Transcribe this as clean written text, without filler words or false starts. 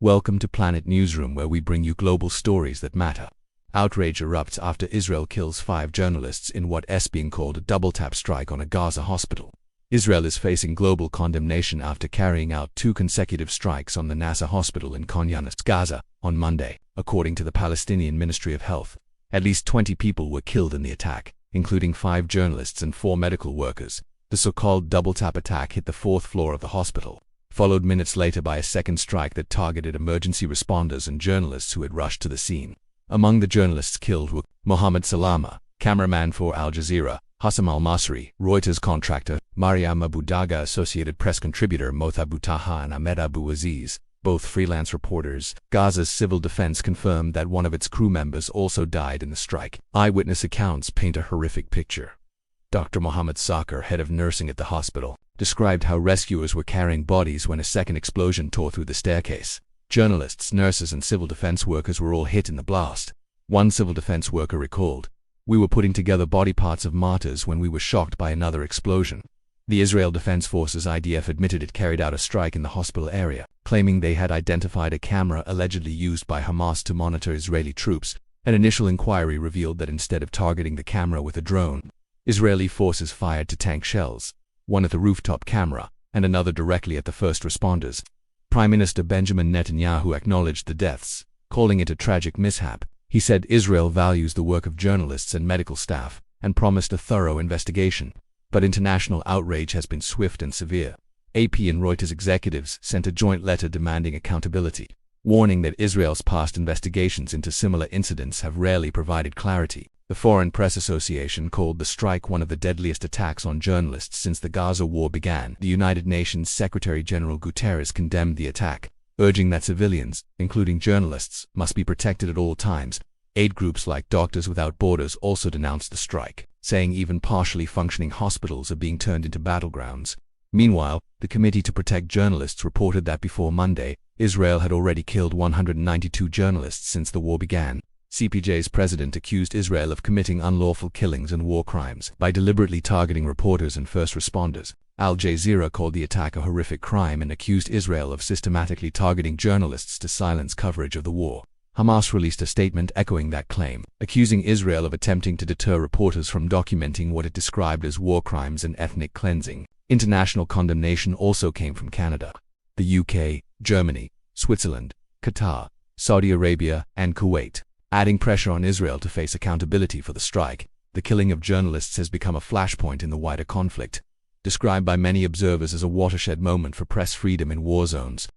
Welcome to Planet Newsroom, where we bring you global stories that matter. Outrage erupts after Israel kills 5 journalists in what is being called a double-tap strike on a Gaza hospital. Israel is facing global condemnation after carrying out 2 consecutive strikes on the Nasser Hospital in Khan Younis, Gaza, on Monday, according to the Palestinian Ministry of Health. At least 20 people were killed in the attack, including 5 journalists and 4 medical workers. The so-called double-tap attack hit the 4th floor of the hospital, followed minutes later by a second strike that targeted emergency responders and journalists who had rushed to the scene. Among the journalists killed were Mohammad Salama, cameraman for Al Jazeera; Hussam Al-Masri, Reuters contractor; Mariam, Dagga Associated Press contributor; Moath Taha and Ahmed Aziz, both freelance reporters. Gaza's civil defense confirmed that one of its crew members also died in the strike. Eyewitness accounts paint a horrific picture. Dr. Mohammad Salama, head of nursing at the hospital, described how rescuers were carrying bodies when a second explosion tore through the staircase. Journalists, nurses, and civil defense workers were all hit in the blast. One civil defense worker recalled, "We were putting together body parts of martyrs when we were shocked by another explosion." The Israel Defense Forces (IDF) admitted it carried out a strike in the hospital area, claiming they had identified a camera allegedly used by Hamas to monitor Israeli troops. An initial inquiry revealed that instead of targeting the camera with a drone, Israeli forces fired to tank shells, one at the rooftop camera and another directly at the first responders. Prime Minister Benjamin Netanyahu acknowledged the deaths, calling it a tragic mishap. He said Israel values the work of journalists and medical staff and promised a thorough investigation. But international outrage has been swift and severe. AP and Reuters executives sent a joint letter demanding accountability, warning that Israel's past investigations into similar incidents have rarely provided clarity. The Foreign Press Association called the strike one of the deadliest attacks on journalists since the Gaza war began. The United Nations Secretary-General Guterres condemned the attack, urging that civilians, including journalists, must be protected at all times. Aid groups like Doctors Without Borders also denounced the strike, saying even partially functioning hospitals are being turned into battlegrounds. Meanwhile, the Committee to Protect Journalists reported that before Monday, Israel had already killed 192 journalists since the war began. CPJ's president accused Israel of committing unlawful killings and war crimes by deliberately targeting reporters and first responders. Al Jazeera called the attack a horrific crime and accused Israel of systematically targeting journalists to silence coverage of the war. Hamas released a statement echoing that claim, accusing Israel of attempting to deter reporters from documenting what it described as war crimes and ethnic cleansing. International condemnation also came from Canada, the UK, Germany, Switzerland, Qatar, Saudi Arabia, and Kuwait, adding pressure on Israel to face accountability for the strike. The killing of journalists has become a flashpoint in the wider conflict, described by many observers as a watershed moment for press freedom in war zones.